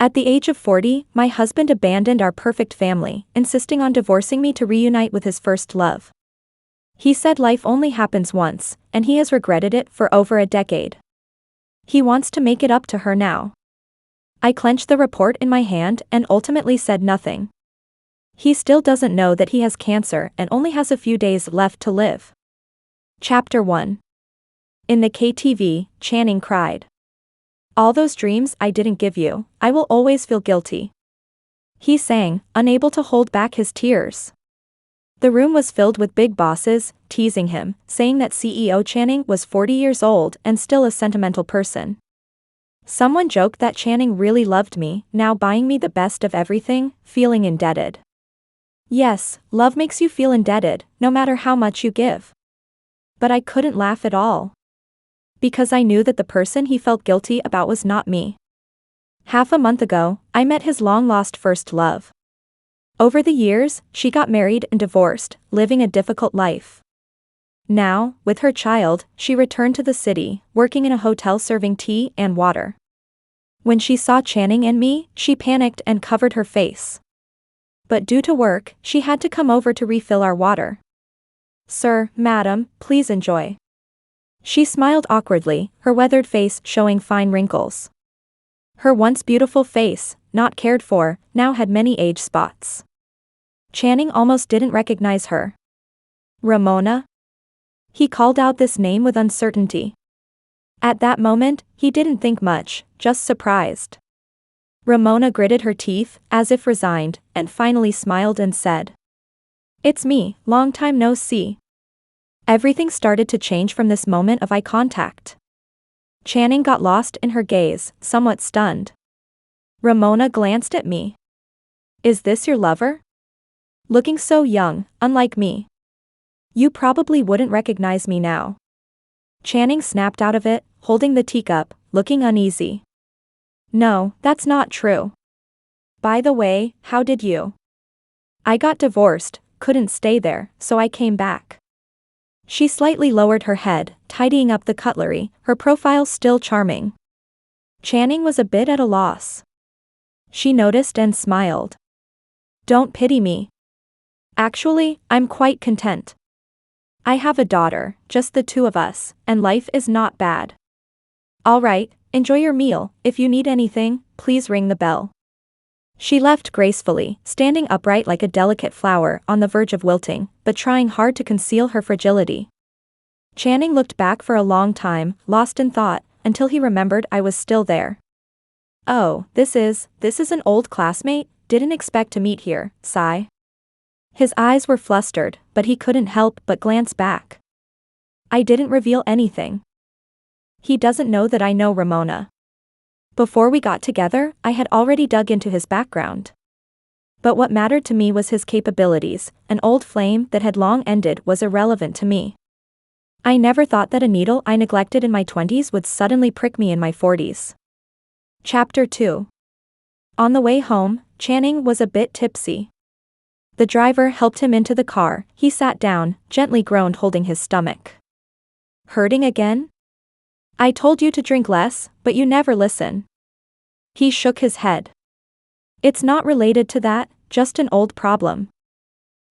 At the age of 40, my husband abandoned our perfect family, insisting on divorcing me to reunite with his first love. He said life only happens once, and he has regretted it for over a decade. He wants to make it up to her now. I clenched the report in my hand and ultimately said nothing. He still doesn't know that he has cancer and only has a few days left to live. Chapter 1. In the KTV, Channing cried. All those dreams I didn't give you, I will always feel guilty. He sang, unable to hold back his tears. The room was filled with big bosses, teasing him, saying that CEO Channing was 40 years old and still a sentimental person. Someone joked that Channing really loved me, now buying me the best of everything, feeling indebted. Yes, love makes you feel indebted, no matter how much you give. But I couldn't laugh at all. Because I knew that the person he felt guilty about was not me. Half a month ago, I met his long-lost first love. Over the years, she got married and divorced, living a difficult life. Now, with her child, she returned to the city, working in a hotel serving tea and water. When she saw Channing and me, she panicked and covered her face. But due to work, she had to come over to refill our water. "Sir, madam, please enjoy." She smiled awkwardly, her weathered face showing fine wrinkles. Her once beautiful face, not cared for, now had many age spots. Channing almost didn't recognize her. "Ramona?" He called out this name with uncertainty. At that moment, he didn't think much, just surprised. Ramona gritted her teeth, as if resigned, and finally smiled and said, "It's me, long time no see." Everything started to change from this moment of eye contact. Channing got lost in her gaze, somewhat stunned. Ramona glanced at me. "Is this your lover? Looking so young, unlike me. You probably wouldn't recognize me now." Channing snapped out of it, holding the teacup, looking uneasy. "No, that's not true. By the way, how did you?" "I got divorced, couldn't stay there, so I came back." She slightly lowered her head, tidying up the cutlery, her profile still charming. Channing was a bit at a loss. She noticed and smiled. "Don't pity me. Actually, I'm quite content. I have a daughter, just the two of us, and life is not bad." "All right, enjoy your meal, if you need anything, please ring the bell." She left gracefully, standing upright like a delicate flower on the verge of wilting, but trying hard to conceal her fragility. Channing looked back for a long time, lost in thought, until he remembered I was still there. "Oh, this is an old classmate, didn't expect to meet here, sigh." His eyes were flustered, but he couldn't help but glance back. I didn't reveal anything. He doesn't know that I know Ramona. Before we got together, I had already dug into his background. But what mattered to me was his capabilities. An old flame that had long ended was irrelevant to me. I never thought that a needle I neglected in my 20s would suddenly prick me in my 40s. Chapter 2. On the way home, Channing was a bit tipsy. The driver helped him into the car, he sat down, gently groaned holding his stomach. "Hurting again? I told you to drink less, but you never listen." He shook his head. "It's not related to that, just an old problem."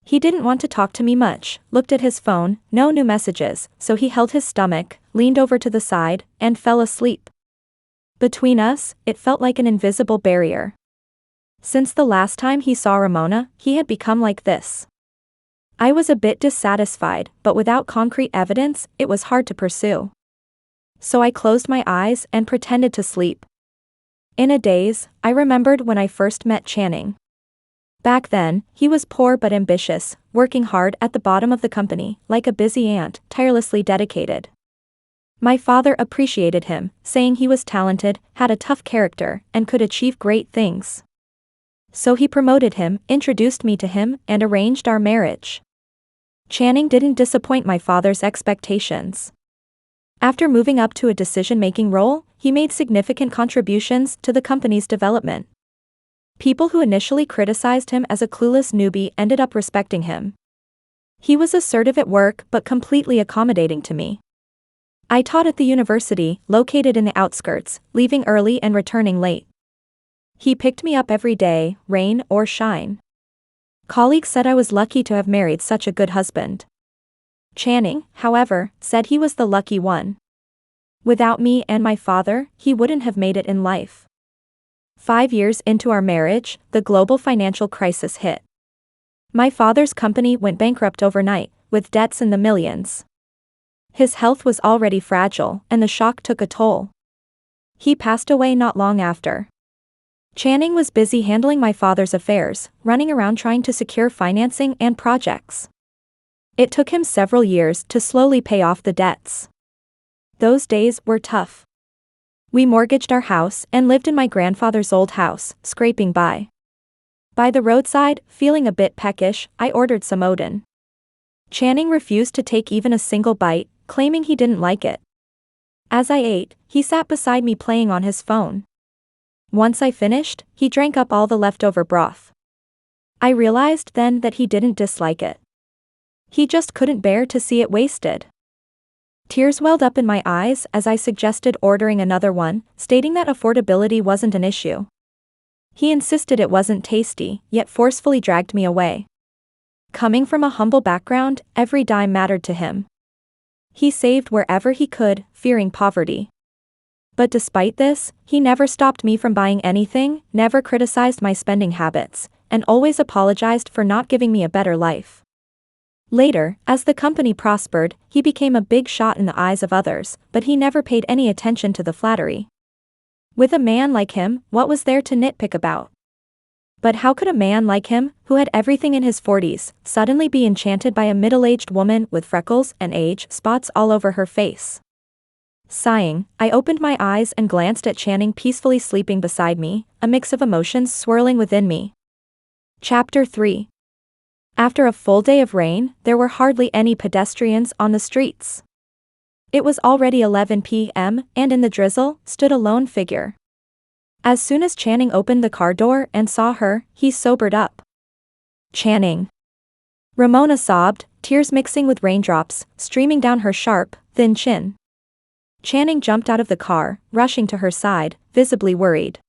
He didn't want to talk to me much, looked at his phone, no new messages, so he held his stomach, leaned over to the side, and fell asleep. Between us, it felt like an invisible barrier. Since the last time he saw Ramona, he had become like this. I was a bit dissatisfied, but without concrete evidence, it was hard to pursue. So I closed my eyes and pretended to sleep. In a daze, I remembered when I first met Channing. Back then, he was poor but ambitious, working hard at the bottom of the company, like a busy ant, tirelessly dedicated. My father appreciated him, saying he was talented, had a tough character, and could achieve great things. So he promoted him, introduced me to him, and arranged our marriage. Channing didn't disappoint my father's expectations. After moving up to a decision-making role, he made significant contributions to the company's development. People who initially criticized him as a clueless newbie ended up respecting him. He was assertive at work but completely accommodating to me. I taught at the university, located in the outskirts, leaving early and returning late. He picked me up every day, rain or shine. Colleagues said I was lucky to have married such a good husband. Channing, however, said he was the lucky one. Without me and my father, he wouldn't have made it in life. 5 years into our marriage, the global financial crisis hit. My father's company went bankrupt overnight, with debts in the millions. His health was already fragile, and the shock took a toll. He passed away not long after. Channing was busy handling my father's affairs, running around trying to secure financing and projects. It took him several years to slowly pay off the debts. Those days were tough. We mortgaged our house and lived in my grandfather's old house, scraping by. By the roadside, feeling a bit peckish, I ordered some Odin. Channing refused to take even a single bite, claiming he didn't like it. As I ate, he sat beside me playing on his phone. Once I finished, he drank up all the leftover broth. I realized then that he didn't dislike it. He just couldn't bear to see it wasted. Tears welled up in my eyes as I suggested ordering another one, stating that affordability wasn't an issue. He insisted it wasn't tasty, yet forcefully dragged me away. Coming from a humble background, every dime mattered to him. He saved wherever he could, fearing poverty. But despite this, he never stopped me from buying anything, never criticized my spending habits, and always apologized for not giving me a better life. Later, as the company prospered, he became a big shot in the eyes of others, but he never paid any attention to the flattery. With a man like him, what was there to nitpick about? But how could a man like him, who had everything in his 40s, suddenly be enchanted by a middle-aged woman with freckles and age spots all over her face? Sighing, I opened my eyes and glanced at Channing peacefully sleeping beside me, a mix of emotions swirling within me. Chapter 3. After a full day of rain, there were hardly any pedestrians on the streets. It was already 11 p.m., and in the drizzle, stood a lone figure. As soon as Channing opened the car door and saw her, he sobered up. "Channing." Ramona sobbed, tears mixing with raindrops, streaming down her sharp, thin chin. Channing jumped out of the car, rushing to her side, visibly worried.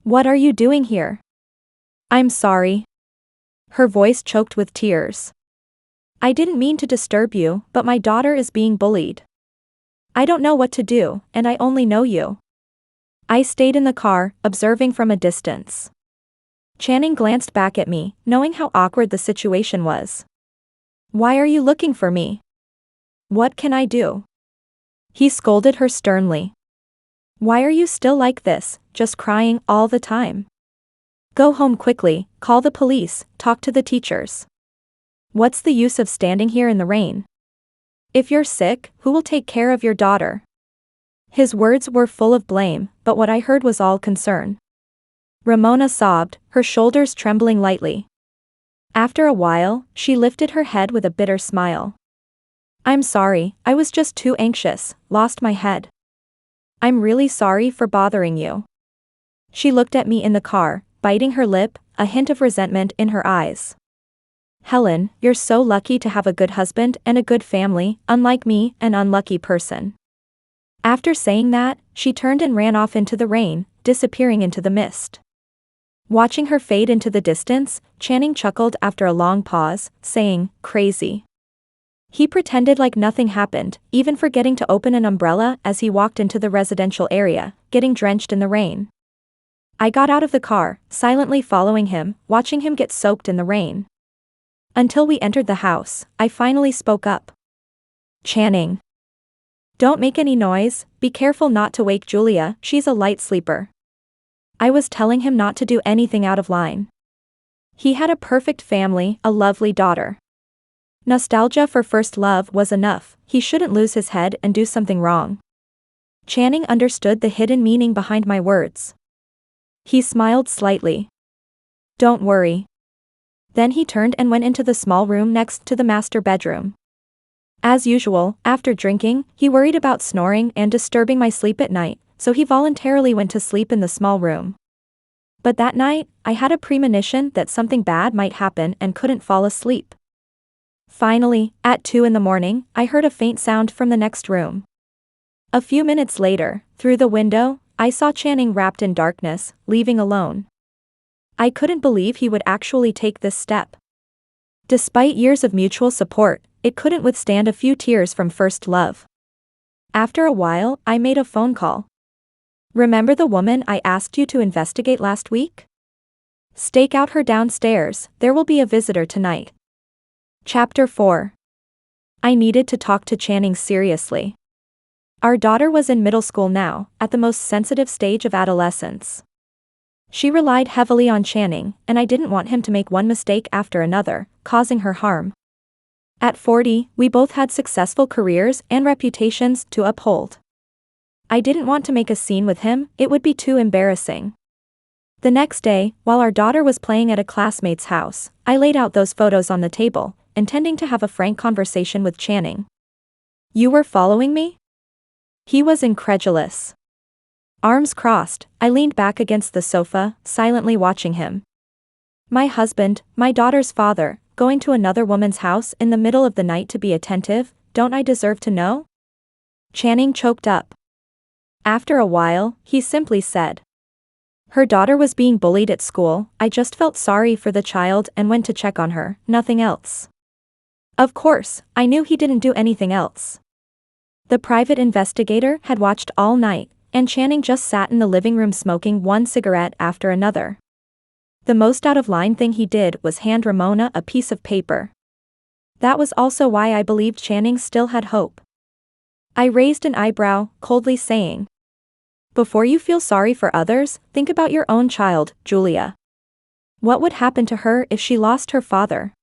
"What are you doing here?" "I'm sorry." Her voice choked with tears. "I didn't mean to disturb you, but my daughter is being bullied. I don't know what to do, and I only know you." I stayed in the car, observing from a distance. Channing glanced back at me, knowing how awkward the situation was. "Why are you looking for me? What can I do?" He scolded her sternly. "Why are you still like this, just crying all the time? Go home quickly, call the police, talk to the teachers. What's the use of standing here in the rain? If you're sick, who will take care of your daughter?" His words were full of blame, but what I heard was all concern. Ramona sobbed, her shoulders trembling lightly. After a while, she lifted her head with a bitter smile. "I'm sorry, I was just too anxious, lost my head. I'm really sorry for bothering you." She looked at me in the car, biting her lip, a hint of resentment in her eyes. "Helen, you're so lucky to have a good husband and a good family, unlike me, an unlucky person." After saying that, she turned and ran off into the rain, disappearing into the mist. Watching her fade into the distance, Channing chuckled after a long pause, saying, "Crazy." He pretended like nothing happened, even forgetting to open an umbrella as he walked into the residential area, getting drenched in the rain. I got out of the car, silently following him, watching him get soaked in the rain. Until we entered the house, I finally spoke up. "Channing. Don't make any noise, be careful not to wake Julia, she's a light sleeper." I was telling him not to do anything out of line. He had a perfect family, a lovely daughter. Nostalgia for first love was enough, he shouldn't lose his head and do something wrong. Channing understood the hidden meaning behind my words. He smiled slightly. "Don't worry." Then he turned and went into the small room next to the master bedroom. As usual, after drinking, he worried about snoring and disturbing my sleep at night, so he voluntarily went to sleep in the small room. But that night, I had a premonition that something bad might happen and couldn't fall asleep. Finally, at 2 in the morning, I heard a faint sound from the next room. A few minutes later, through the window, I saw Channing wrapped in darkness, leaving alone. I couldn't believe he would actually take this step. Despite years of mutual support, it couldn't withstand a few tears from first love. After a while, I made a phone call. "Remember the woman I asked you to investigate last week? Stake out her downstairs, there will be a visitor tonight." Chapter 4. I needed to talk to Channing seriously. Our daughter was in middle school now, at the most sensitive stage of adolescence. She relied heavily on Channing, and I didn't want him to make one mistake after another, causing her harm. At 40, we both had successful careers and reputations to uphold. I didn't want to make a scene with him, it would be too embarrassing. The next day, while our daughter was playing at a classmate's house, I laid out those photos on the table, intending to have a frank conversation with Channing. "You were following me?" He was incredulous. Arms crossed, I leaned back against the sofa, silently watching him. My husband, my daughter's father, going to another woman's house in the middle of the night to be attentive, don't I deserve to know? Channing choked up. After a while, he simply said, "Her daughter was being bullied at school, I just felt sorry for the child and went to check on her, nothing else." Of course, I knew he didn't do anything else. The private investigator had watched all night, and Channing just sat in the living room smoking one cigarette after another. The most out-of-line thing he did was hand Ramona a piece of paper. That was also why I believed Channing still had hope. I raised an eyebrow, coldly saying, "Before you feel sorry for others, think about your own child, Julia. What would happen to her if she lost her father?"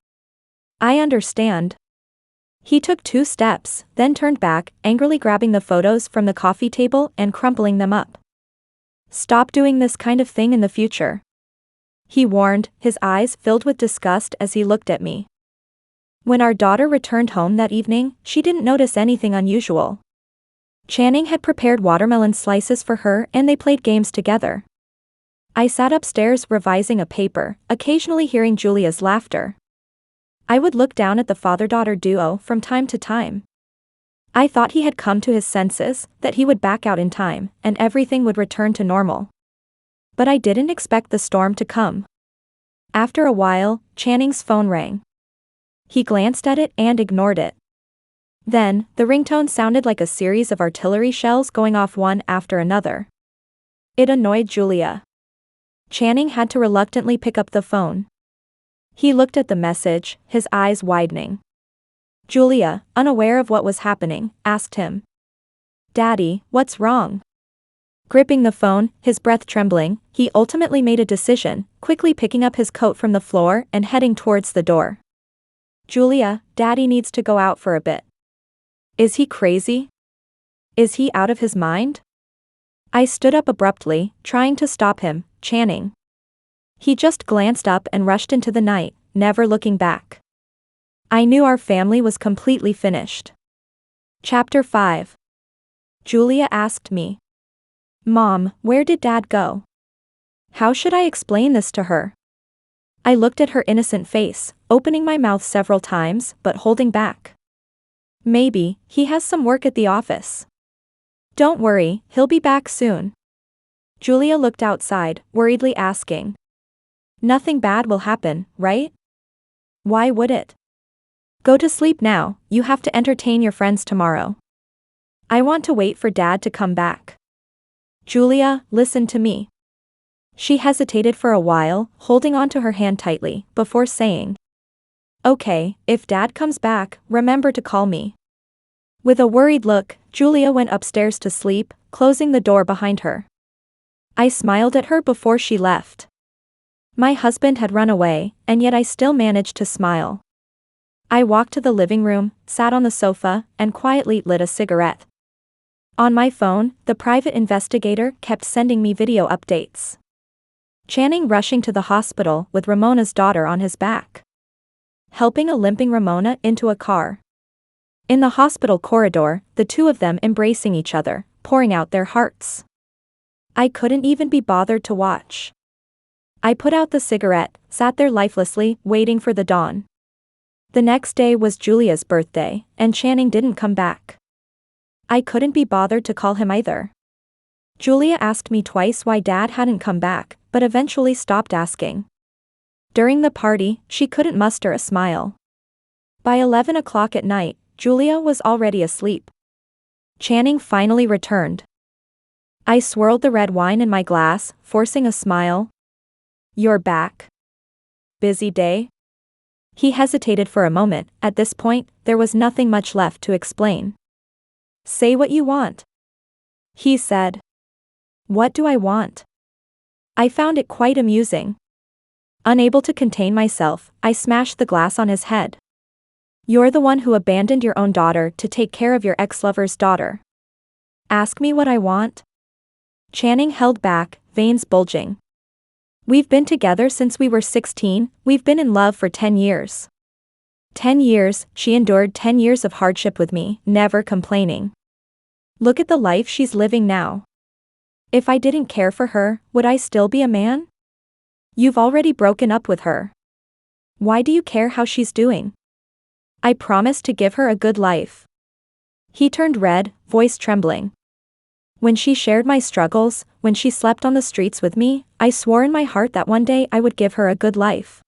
"I understand." He took 2 steps, then turned back, angrily grabbing the photos from the coffee table and crumpling them up. "Stop doing this kind of thing in the future," he warned, his eyes filled with disgust as he looked at me. When our daughter returned home that evening, she didn't notice anything unusual. Channing had prepared watermelon slices for her and they played games together. I sat upstairs revising a paper, occasionally hearing Julia's laughter. I would look down at the father-daughter duo from time to time. I thought he had come to his senses, that he would back out in time, and everything would return to normal. But I didn't expect the storm to come. After a while, Channing's phone rang. He glanced at it and ignored it. Then, the ringtone sounded like a series of artillery shells going off one after another. It annoyed Julia. Channing had to reluctantly pick up the phone. He looked at the message, his eyes widening. Julia, unaware of what was happening, asked him, "Daddy, what's wrong?" Gripping the phone, his breath trembling, he ultimately made a decision, quickly picking up his coat from the floor and heading towards the door. "Julia, Daddy needs to go out for a bit." "Is he crazy? Is he out of his mind?" I stood up abruptly, trying to stop him. "Channing." He just glanced up and rushed into the night, never looking back. I knew our family was completely finished. Chapter 5. Julia asked me, "Mom, where did Dad go?" How should I explain this to her? I looked at her innocent face, opening my mouth several times but holding back. "Maybe, he has some work at the office. Don't worry, he'll be back soon." Julia looked outside, worriedly asking, "Nothing bad will happen, right?" "Why would it?" "Go to sleep now, you have to entertain your friends tomorrow." "I want to wait for Dad to come back." "Julia, listen to me." She hesitated for a while, holding onto her hand tightly, before saying, "Okay, if Dad comes back, remember to call me." With a worried look, Julia went upstairs to sleep, closing the door behind her. I smiled at her before she left. My husband had run away, and yet I still managed to smile. I walked to the living room, sat on the sofa, and quietly lit a cigarette. On my phone, the private investigator kept sending me video updates. Channing rushing to the hospital with Ramona's daughter on his back. Helping a limping Ramona into a car. In the hospital corridor, the two of them embracing each other, pouring out their hearts. I couldn't even be bothered to watch. I put out the cigarette, sat there lifelessly, waiting for the dawn. The next day was Julia's birthday, and Channing didn't come back. I couldn't be bothered to call him either. Julia asked me twice why Dad hadn't come back, but eventually stopped asking. During the party, she couldn't muster a smile. By 11 o'clock at night, Julia was already asleep. Channing finally returned. I swirled the red wine in my glass, forcing a smile. "You're back. Busy day?" He hesitated for a moment. At this point, there was nothing much left to explain. "Say what you want," he said. "What do I want?" I found it quite amusing. Unable to contain myself, I smashed the glass on his head. "You're the one who abandoned your own daughter to take care of your ex-lover's daughter. Ask me what I want?" Channing held back, veins bulging. "We've been together since we were 16, we've been in love for 10 years. 10 years, she endured 10 years of hardship with me, never complaining. Look at the life she's living now. If I didn't care for her, would I still be a man? You've already broken up with her. Why do you care how she's doing? I promised to give her a good life." He turned red, voice trembling. "When she shared my struggles, when she slept on the streets with me, I swore in my heart that one day I would give her a good life.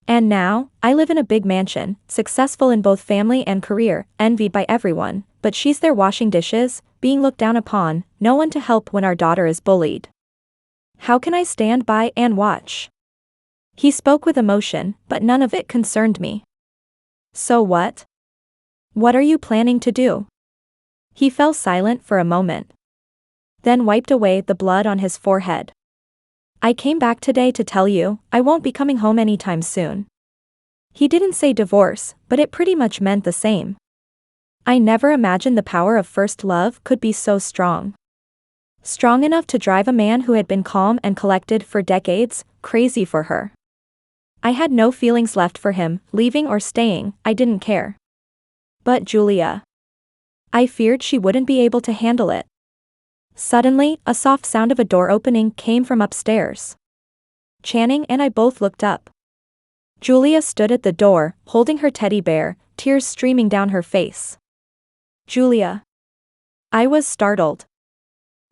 And now, I live in a big mansion, successful in both family and career, envied by everyone, but she's there washing dishes, being looked down upon, no one to help when our daughter is bullied. How can I stand by and watch?" He spoke with emotion, but none of it concerned me. "So what? What are you planning to do?" He fell silent for a moment. Then wiped away the blood on his forehead. "I came back today to tell you, I won't be coming home anytime soon." He didn't say divorce, but it pretty much meant the same. I never imagined the power of first love could be so strong. Strong enough to drive a man who had been calm and collected for decades, crazy for her. I had no feelings left for him, leaving or staying, I didn't care. But Julia. I feared she wouldn't be able to handle it. Suddenly, a soft sound of a door opening came from upstairs. Channing and I both looked up. Julia stood at the door, holding her teddy bear, tears streaming down her face. "Julia." I was startled.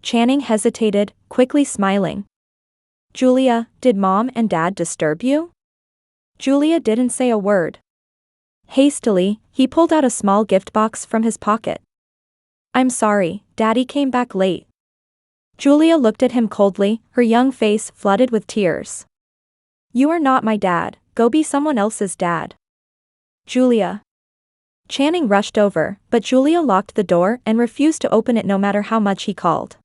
Channing hesitated, quickly smiling. "Julia, did Mom and Dad disturb you?" Julia didn't say a word. Hastily, he pulled out a small gift box from his pocket. "I'm sorry, Daddy came back late." Julia looked at him coldly, her young face flooded with tears. "You are not my dad, go be someone else's dad." "Julia." Channing rushed over, but Julia locked the door and refused to open it no matter how much he called.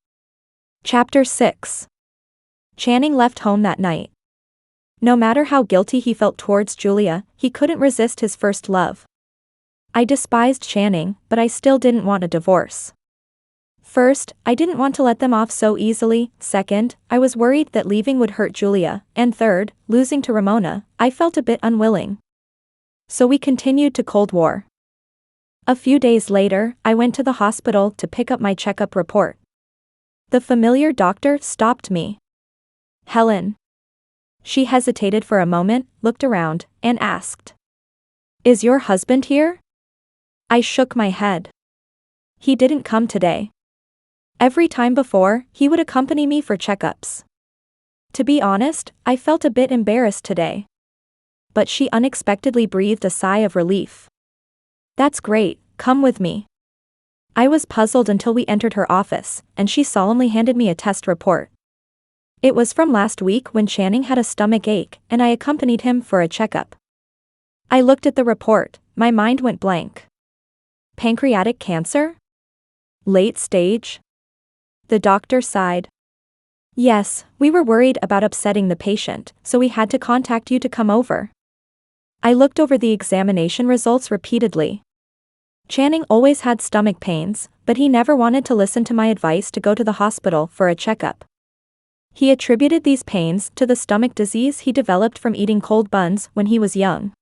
Chapter 6. Channing left home that night. No matter how guilty he felt towards Julia, he couldn't resist his first love. I despised Channing, but I still didn't want a divorce. First, I didn't want to let them off so easily. Second, I was worried that leaving would hurt Julia. And third, losing to Ramona, I felt a bit unwilling. So we continued to Cold War. A few days later, I went to the hospital to pick up my checkup report. The familiar doctor stopped me. "Helen." She hesitated for a moment, looked around, and asked, "Is your husband here?" I shook my head. "He didn't come today. Every time before, he would accompany me for checkups. To be honest, I felt a bit embarrassed today." But she unexpectedly breathed a sigh of relief. "That's great, come with me." I was puzzled until we entered her office, and she solemnly handed me a test report. It was from last week when Channing had a stomach ache, and I accompanied him for a checkup. I looked at the report, my mind went blank. Pancreatic cancer? Late stage? The doctor sighed. "Yes, we were worried about upsetting the patient, so we had to contact you to come over." I looked over the examination results repeatedly. Channing always had stomach pains, but he never wanted to listen to my advice to go to the hospital for a checkup. He attributed these pains to the stomach disease he developed from eating cold buns when he was young.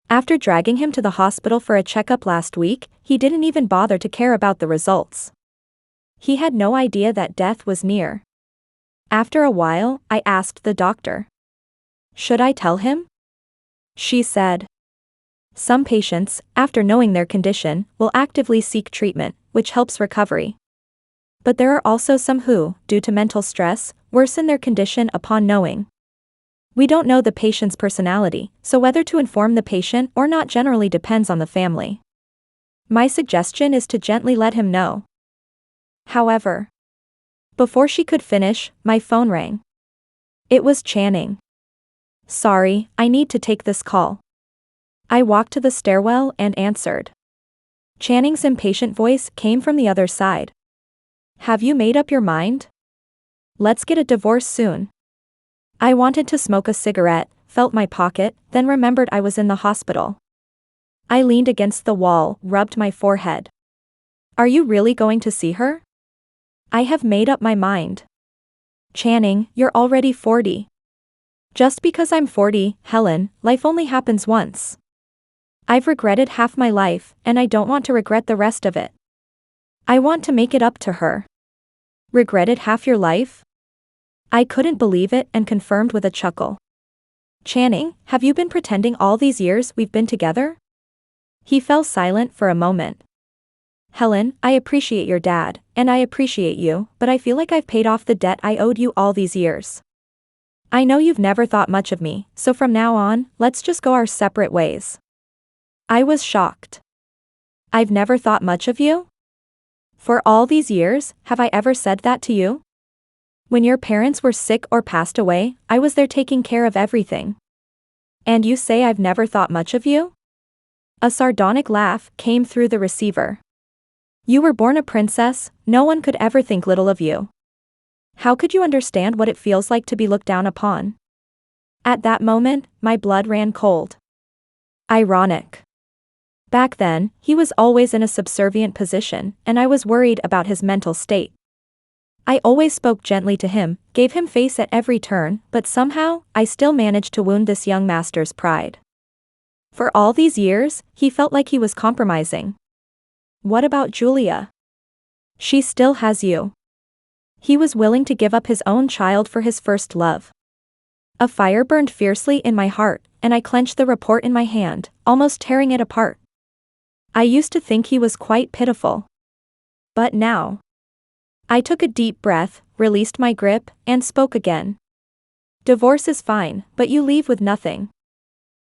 After dragging him to the hospital for a checkup last week, he didn't even bother to care about the results. He had no idea that death was near. After a while, I asked the doctor, "Should I tell him?" She said, "Some patients, after knowing their condition, will actively seek treatment, which helps recovery." But there are also some who, due to mental stress, worsen their condition upon knowing. We don't know the patient's personality, so whether to inform the patient or not generally depends on the family. My suggestion is to gently let him know. However, before she could finish, my phone rang. It was Channing. Sorry, I need to take this call. I walked to the stairwell and answered. Channing's impatient voice came from the other side. Have you made up your mind? Let's get a divorce soon. I wanted to smoke a cigarette, felt my pocket, then remembered I was in the hospital. I leaned against the wall, rubbed my forehead. Are you really going to see her? I have made up my mind. Channing, you're already 40. Just because I'm 40, Helen, life only happens once. I've regretted half my life, and I don't want to regret the rest of it. I want to make it up to her. Regretted half your life? I couldn't believe it and confirmed with a chuckle. Channing, have you been pretending all these years we've been together? He fell silent for a moment. Helen, I appreciate your dad, and I appreciate you, but I feel like I've paid off the debt I owed you all these years. I know you've never thought much of me, so from now on, let's just go our separate ways. I was shocked. I've never thought much of you? For all these years, have I ever said that to you? When your parents were sick or passed away, I was there taking care of everything. And you say I've never thought much of you? A sardonic laugh came through the receiver. You were born a princess, no one could ever think little of you. How could you understand what it feels like to be looked down upon? At that moment, my blood ran cold. Ironic. Back then, he was always in a subservient position, and I was worried about his mental state. I always spoke gently to him, gave him face at every turn, but somehow, I still managed to wound this young master's pride. For all these years, he felt like he was compromising. What about Julia? She still has you. He was willing to give up his own child for his first love. A fire burned fiercely in my heart, and I clenched the report in my hand, almost tearing it apart. I used to think he was quite pitiful. But now. I took a deep breath, released my grip, and spoke again. Divorce is fine, but you leave with nothing.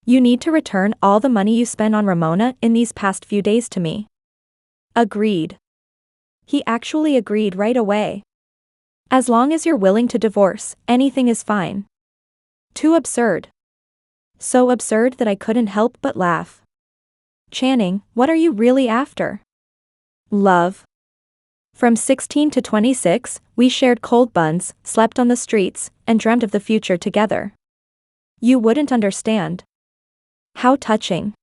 You need to return all the money you spent on Ramona in these past few days to me. Agreed. He actually agreed right away. As long as you're willing to divorce, anything is fine. Too absurd. So absurd that I couldn't help but laugh. Channing, what are you really after? Love. From 16 to 26, we shared cold buns, slept on the streets, and dreamt of the future together. You wouldn't understand. How touching.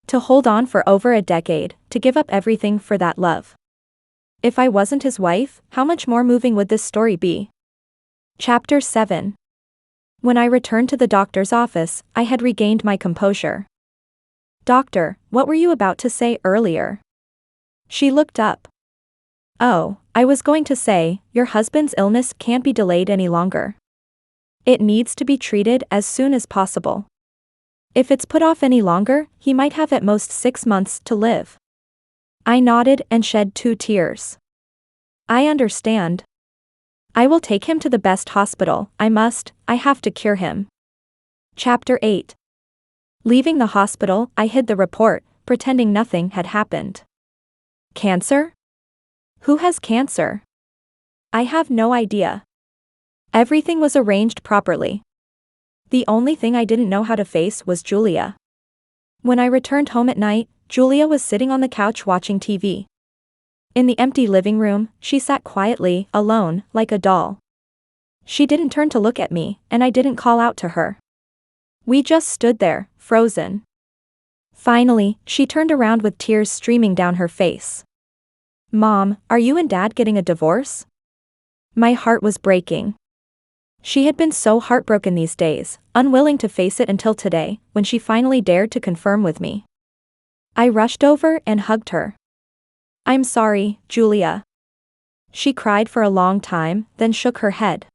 To hold on for over a decade, to give up everything for that love. If I wasn't his wife, how much more moving would this story be? Chapter 7. When I returned to the doctor's office, I had regained my composure. Doctor, what were you about to say earlier? She looked up. Oh, I was going to say, your husband's illness can't be delayed any longer. It needs to be treated as soon as possible. If it's put off any longer, he might have at most 6 months to live. I nodded and shed 2 tears. I understand. I will take him to the best hospital. I have to cure him. Chapter 8. Leaving the hospital, I hid the report, pretending nothing had happened. Cancer? Who has cancer? I have no idea. Everything was arranged properly. The only thing I didn't know how to face was Julia. When I returned home at night, Julia was sitting on the couch watching TV. In the empty living room, she sat quietly, alone, like a doll. She didn't turn to look at me, and I didn't call out to her. We just stood there, frozen. Finally, she turned around with tears streaming down her face. Mom, are you and Dad getting a divorce? My heart was breaking. She had been so heartbroken these days, unwilling to face it until today, when she finally dared to confirm with me. I rushed over and hugged her. I'm sorry, Julia. She cried for a long time, then shook her head.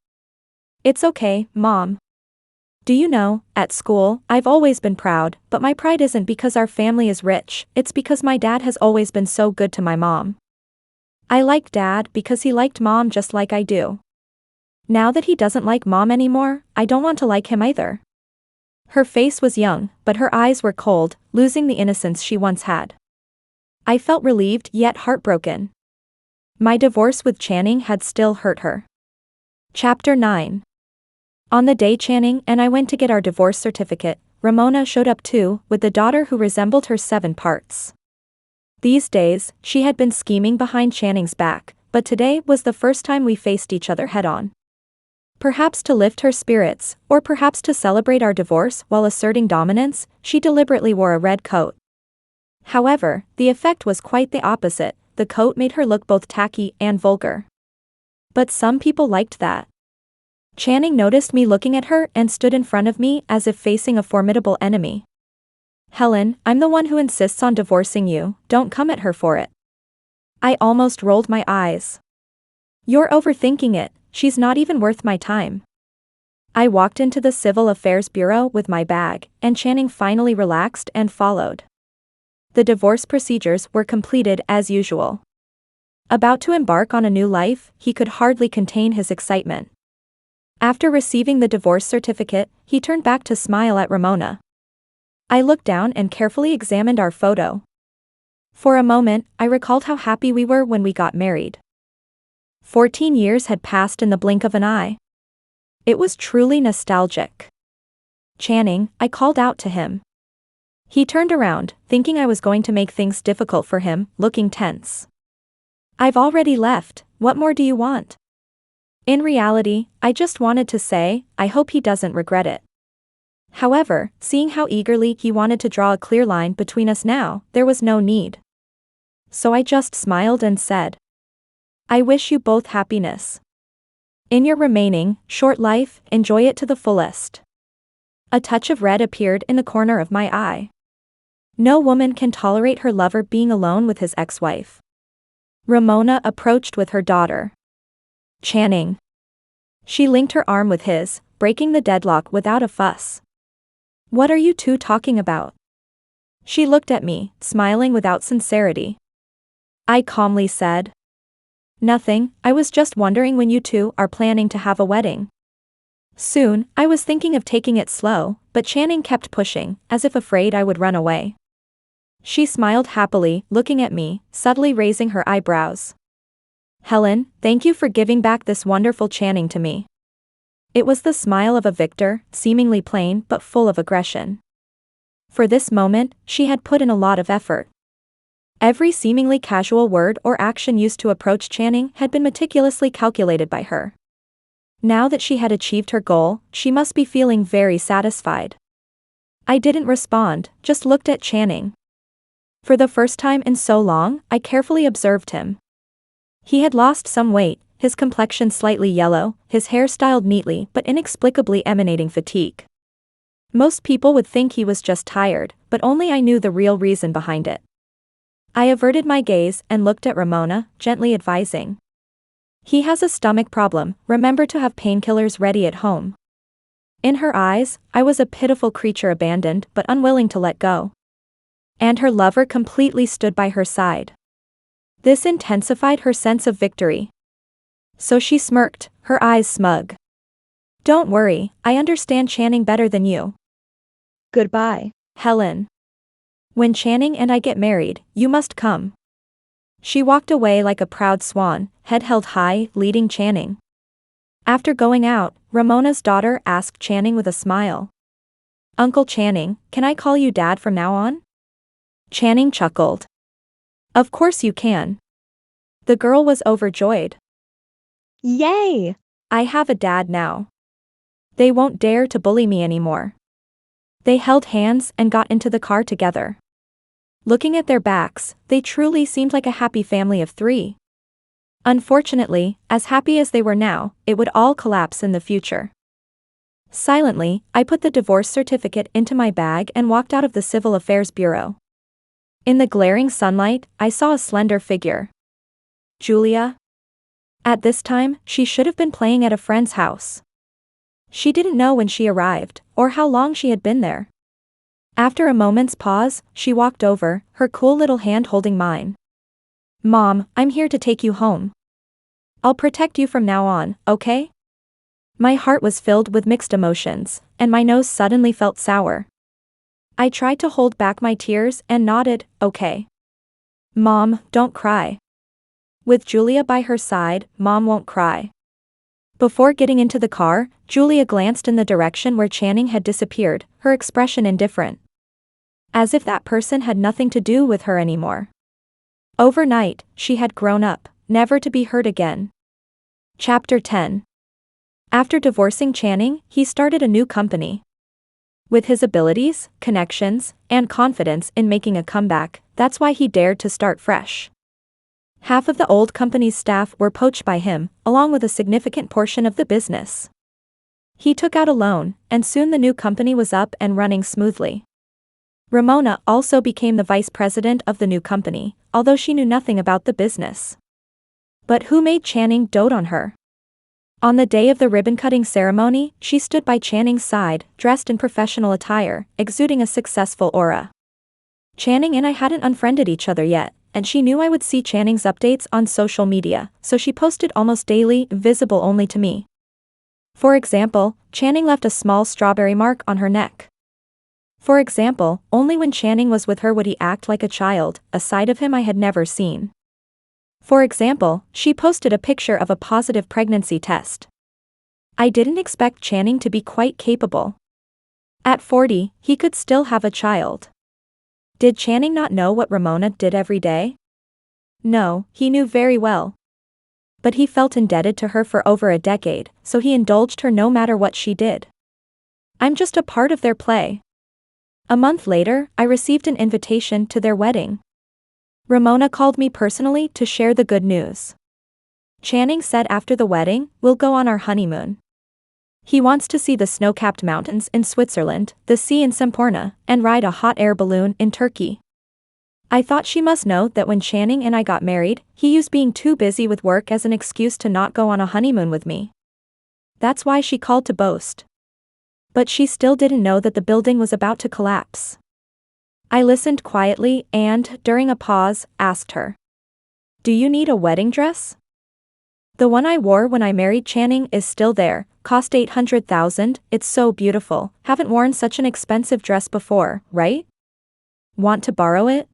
It's okay, Mom. Do you know, at school, I've always been proud, but my pride isn't because our family is rich, it's because my dad has always been so good to my mom. I like Dad because he liked Mom just like I do. Now that he doesn't like Mom anymore, I don't want to like him either. Her face was young, but her eyes were cold, losing the innocence she once had. I felt relieved yet heartbroken. My divorce with Channing had still hurt her. Chapter 9. On the day Channing and I went to get our divorce certificate, Ramona showed up too, with a daughter who resembled her 7 parts. These days, she had been scheming behind Channing's back, but today was the first time we faced each other head-on. Perhaps to lift her spirits, or perhaps to celebrate our divorce while asserting dominance, she deliberately wore a red coat. However, the effect was quite the opposite. The coat made her look both tacky and vulgar. But some people liked that. Channing noticed me looking at her and stood in front of me as if facing a formidable enemy. "Helen, I'm the one who insists on divorcing you, don't come at her for it." I almost rolled my eyes. "You're overthinking it, she's not even worth my time." I walked into the Civil Affairs Bureau with my bag, and Channing finally relaxed and followed. The divorce procedures were completed as usual. About to embark on a new life, he could hardly contain his excitement. After receiving the divorce certificate, he turned back to smile at Ramona. I looked down and carefully examined our photo. For a moment, I recalled how happy we were when we got married. 14 years had passed in the blink of an eye. It was truly nostalgic. "Channing," I called out to him. He turned around, thinking I was going to make things difficult for him, looking tense. "I've already left, what more do you want?" In reality, I just wanted to say, I hope he doesn't regret it. However, seeing how eagerly he wanted to draw a clear line between us now, there was no need. So I just smiled and said, "I wish you both happiness. In your remaining, short life, enjoy it to the fullest." A touch of red appeared in the corner of my eye. No woman can tolerate her lover being alone with his ex-wife. Ramona approached with her daughter. "Channing." She linked her arm with his, breaking the deadlock without a fuss. "What are you two talking about?" She looked at me, smiling without sincerity. I calmly said, "Nothing, I was just wondering when you two are planning to have a wedding." Soon, I was thinking of taking it slow, but Channing kept pushing, as if afraid I would run away. She smiled happily, looking at me, subtly raising her eyebrows. "Helen, thank you for giving back this wonderful Channing to me." It was the smile of a victor, seemingly plain but full of aggression. For this moment, she had put in a lot of effort. Every seemingly casual word or action used to approach Channing had been meticulously calculated by her. Now that she had achieved her goal, she must be feeling very satisfied. I didn't respond, just looked at Channing. For the first time in so long, I carefully observed him. He had lost some weight, his complexion slightly yellow, his hair styled neatly but inexplicably emanating fatigue. Most people would think he was just tired, but only I knew the real reason behind it. I averted my gaze and looked at Ramona, gently advising. "He has a stomach problem, remember to have painkillers ready at home." In her eyes, I was a pitiful creature abandoned but unwilling to let go. And her lover completely stood by her side. This intensified her sense of victory. So she smirked, her eyes smug. "Don't worry, I understand Channing better than you. Goodbye, Helen. When Channing and I get married, you must come." She walked away like a proud swan, head held high, leading Channing. After going out, Ramona's daughter asked Channing with a smile. "Uncle Channing, can I call you Dad from now on?" Channing chuckled. "Of course you can." The girl was overjoyed. "Yay! I have a dad now. They won't dare to bully me anymore." They held hands and got into the car together. Looking at their backs, they truly seemed like a happy family of 3. Unfortunately, as happy as they were now, it would all collapse in the future. Silently, I put the divorce certificate into my bag and walked out of the Civil Affairs Bureau. In the glaring sunlight, I saw a slender figure. Julia? At this time, she should have been playing at a friend's house. She didn't know when she arrived, or how long she had been there. After a moment's pause, she walked over, her cool little hand holding mine. Mom, I'm here to take you home. I'll protect you from now on, okay? My heart was filled with mixed emotions, and my nose suddenly felt sour. I tried to hold back my tears and nodded, okay. Mom, don't cry. With Julia by her side, Mom won't cry. Before getting into the car, Julia glanced in the direction where Channing had disappeared, her expression indifferent. As if that person had nothing to do with her anymore. Overnight, she had grown up, never to be heard again. Chapter 10. After divorcing Channing, he started a new company. With his abilities, connections, and confidence in making a comeback, that's why he dared to start fresh. Half of the old company's staff were poached by him, along with a significant portion of the business. He took out a loan, and soon the new company was up and running smoothly. Ramona also became the vice president of the new company, although she knew nothing about the business. But who made Channing dote on her? On the day of the ribbon-cutting ceremony, she stood by Channing's side, dressed in professional attire, exuding a successful aura. Channing and I hadn't unfriended each other yet, and she knew I would see Channing's updates on social media, so she posted almost daily, visible only to me. For example, Channing left a small strawberry mark on her neck. For example, only when Channing was with her would he act like a child, a side of him I had never seen. For example, she posted a picture of a positive pregnancy test. I didn't expect Channing to be quite capable. At 40, he could still have a child. Did Channing not know what Ramona did every day? No, he knew very well. But he felt indebted to her for over a decade, so he indulged her no matter what she did. I'm just a part of their play. A month later, I received an invitation to their wedding. Ramona called me personally to share the good news. Channing said after the wedding, we'll go on our honeymoon. He wants to see the snow-capped mountains in Switzerland, the sea in Semporna, and ride a hot air balloon in Turkey. I thought she must know that when Channing and I got married, he used being too busy with work as an excuse to not go on a honeymoon with me. That's why she called to boast. But she still didn't know that the building was about to collapse. I listened quietly and, during a pause, asked her. Do you need a wedding dress? The one I wore when I married Channing is still there, cost $800,000, it's so beautiful, haven't worn such an expensive dress before, right? Want to borrow it?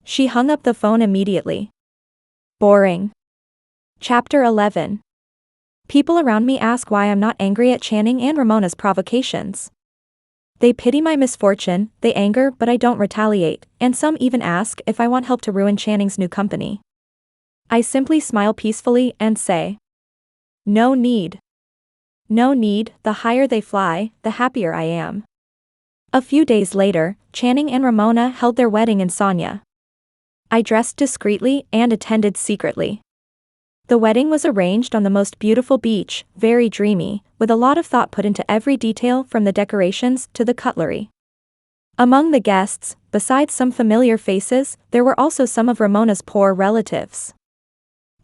She hung up the phone immediately. Boring. Chapter 11. People around me ask why I'm not angry at Channing and Ramona's provocations. They pity my misfortune, they anger but I don't retaliate, and some even ask if I want help to ruin Channing's new company. I simply smile peacefully and say, no need. No need, the higher they fly, the happier I am. A few days later, Channing and Ramona held their wedding in Sonia. I dressed discreetly and attended secretly. The wedding was arranged on the most beautiful beach, very dreamy, with a lot of thought put into every detail from the decorations to the cutlery. Among the guests, besides some familiar faces, there were also some of Ramona's poor relatives.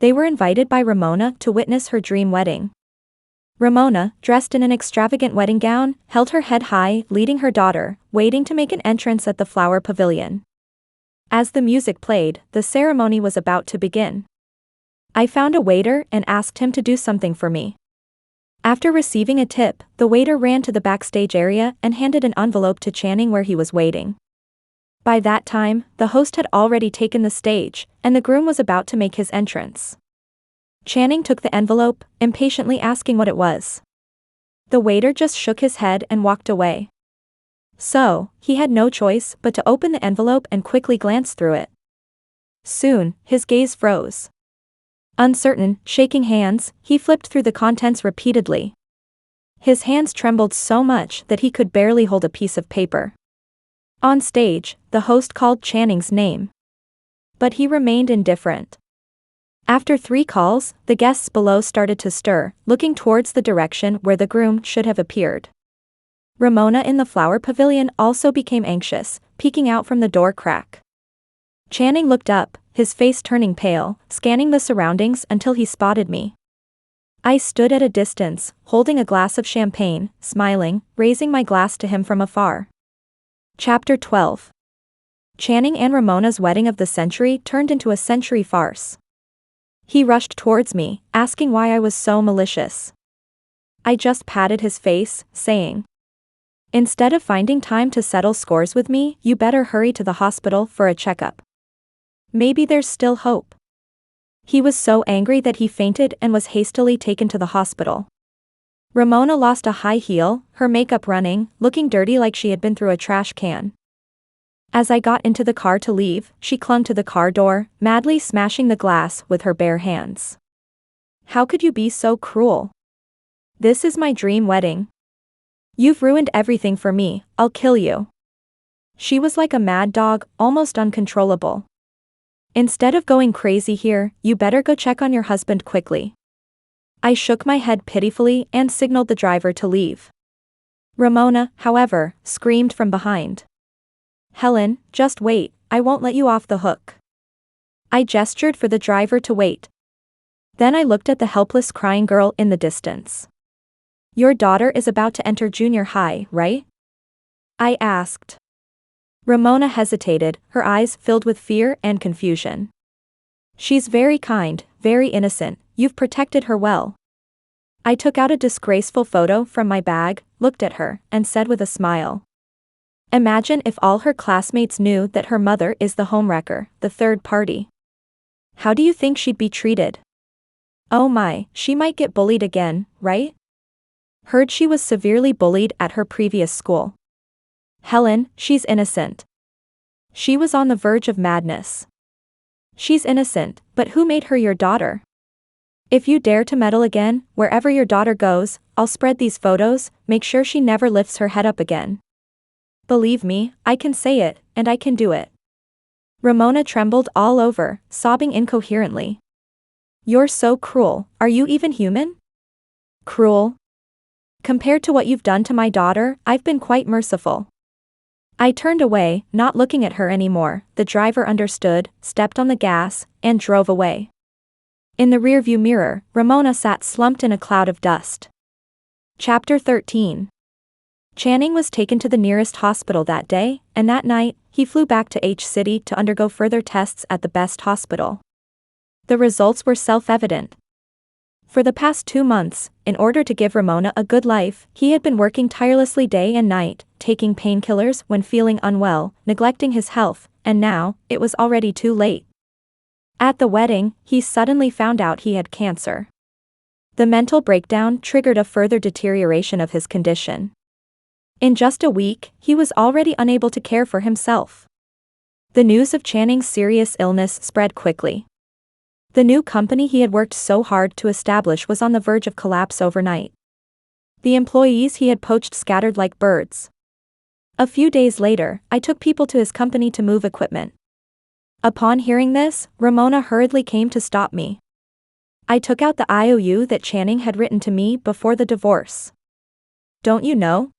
They were invited by Ramona to witness her dream wedding. Ramona, dressed in an extravagant wedding gown, held her head high, leading her daughter, waiting to make an entrance at the flower pavilion. As the music played, the ceremony was about to begin. I found a waiter and asked him to do something for me. After receiving a tip, the waiter ran to the backstage area and handed an envelope to Channing where he was waiting. By that time, the host had already taken the stage, and the groom was about to make his entrance. Channing took the envelope, impatiently asking what it was. The waiter just shook his head and walked away. So, he had no choice but to open the envelope and quickly glance through it. Soon, his gaze froze. Uncertain, shaking hands, he flipped through the contents repeatedly. His hands trembled so much that he could barely hold a piece of paper. On stage, the host called Channing's name. But he remained indifferent. After 3 calls, the guests below started to stir, looking towards the direction where the groom should have appeared. Ramona in the flower pavilion also became anxious, peeking out from the door crack. Channing looked up, his face turning pale, scanning the surroundings until he spotted me. I stood at a distance, holding a glass of champagne, smiling, raising my glass to him from afar. Chapter 12. Channing and Ramona's wedding of the century turned into a century farce. He rushed towards me, asking why I was so malicious. I just patted his face, saying, "Instead of finding time to settle scores with me, you better hurry to the hospital for a checkup. Maybe there's still hope." He was so angry that he fainted and was hastily taken to the hospital. Ramona lost a high heel, her makeup running, looking dirty like she had been through a trash can. As I got into the car to leave, she clung to the car door, madly smashing the glass with her bare hands. "How could you be so cruel? This is my dream wedding. You've ruined everything for me, I'll kill you." She was like a mad dog, almost uncontrollable. "Instead of going crazy here, you better go check on your husband quickly." I shook my head pitifully and signaled the driver to leave. Ramona, however, screamed from behind. "Helen, just wait, I won't let you off the hook." I gestured for the driver to wait. Then I looked at the helpless crying girl in the distance. "Your daughter is about to enter junior high, right?" I asked. Ramona hesitated, her eyes filled with fear and confusion. "She's very kind, very innocent, you've protected her well." I took out a disgraceful photo from my bag, looked at her, and said with a smile, "Imagine if all her classmates knew that her mother is the homewrecker, the third party. How do you think she'd be treated? Oh my, she might get bullied again, right? Heard she was severely bullied at her previous school." "Helen, she's innocent. She was on the verge of madness." "She's innocent, but who made her your daughter? If you dare to meddle again, wherever your daughter goes, I'll spread these photos, make sure she never lifts her head up again. Believe me, I can say it, and I can do it." Ramona trembled all over, sobbing incoherently. "You're so cruel, are you even human? Cruel? Compared to what you've done to my daughter, I've been quite merciful." I turned away, not looking at her anymore. The driver understood, stepped on the gas, and drove away. In the rearview mirror, Ramona sat slumped in a cloud of dust. Chapter 13. Channing was taken to the nearest hospital that day, and that night, he flew back to H-City to undergo further tests at the best hospital. The results were self-evident. For the past 2 months, in order to give Ramona a good life, he had been working tirelessly day and night, taking painkillers when feeling unwell, neglecting his health, and now, it was already too late. At the wedding, he suddenly found out he had cancer. The mental breakdown triggered a further deterioration of his condition. In just a week, he was already unable to care for himself. The news of Channing's serious illness spread quickly. The new company he had worked so hard to establish was on the verge of collapse overnight. The employees he had poached scattered like birds. A few days later, I took people to his company to move equipment. Upon hearing this, Ramona hurriedly came to stop me. I took out the IOU that Channing had written to me before the divorce. "Don't you know?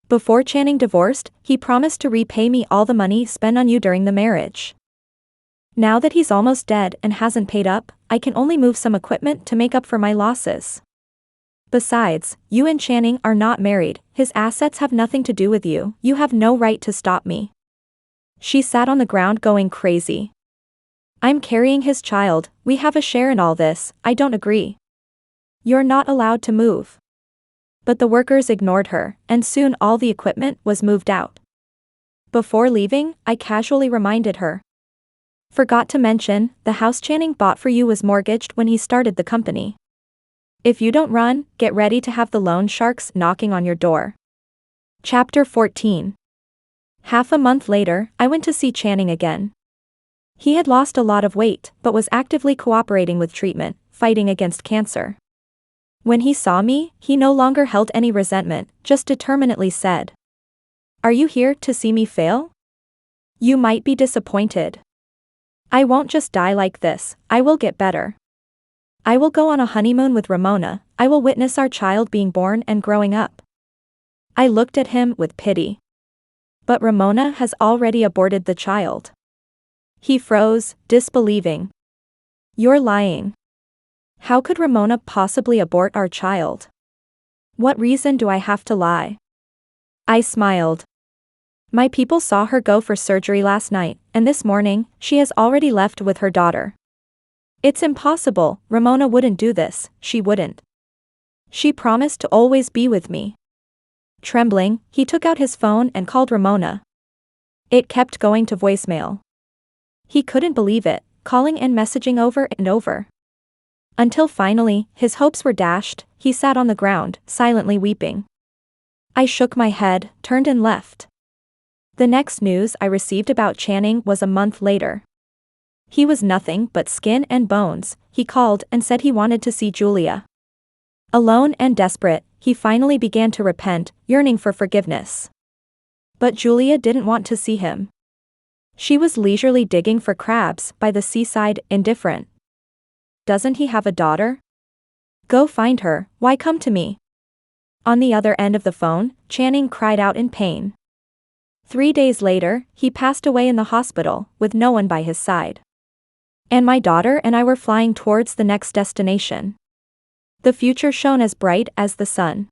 Before Channing divorced, he promised to repay me all the money spent on you during the marriage. Now that he's almost dead and hasn't paid up, I can only move some equipment to make up for my losses. Besides, you and Channing are not married, his assets have nothing to do with you, you have no right to stop me." She sat on the ground going crazy. "I'm carrying his child, we have a share in all this, I don't agree. You're not allowed to move." But the workers ignored her, and soon all the equipment was moved out. Before leaving, I casually reminded her. "Forgot to mention, the house Channing bought for you was mortgaged when he started the company. If you don't run, get ready to have the loan sharks knocking on your door." Chapter 14. Half a month later, I went to see Channing again. He had lost a lot of weight, but was actively cooperating with treatment, fighting against cancer. When he saw me, he no longer held any resentment, just determinedly said, "Are you here to see me fail? You might be disappointed. I won't just die like this, I will get better. I will go on a honeymoon with Ramona, I will witness our child being born and growing up." I looked at him with pity. "But Ramona has already aborted the child." He froze, disbelieving. "You're lying. How could Ramona possibly abort our child? What reason do I have to lie?" I smiled. My people saw her go for surgery last night, and this morning, she has already left with her daughter. It's impossible, Ramona wouldn't do this, she wouldn't. She promised to always be with me. Trembling, he took out his phone and called Ramona. It kept going to voicemail. He couldn't believe it, calling and messaging over and over. Until finally, his hopes were dashed, he sat on the ground, silently weeping. I shook my head, turned and left. The next news I received about Channing was a month later. He was nothing but skin and bones, he called and said he wanted to see Julia. Alone and desperate, he finally began to repent, yearning for forgiveness. But Julia didn't want to see him. She was leisurely digging for crabs by the seaside, indifferent. Doesn't he have a daughter? Go find her, why come to me? On the other end of the phone, Channing cried out in pain. 3 days later, he passed away in the hospital, with no one by his side. And my daughter and I were flying towards the next destination. The future shone as bright as the sun.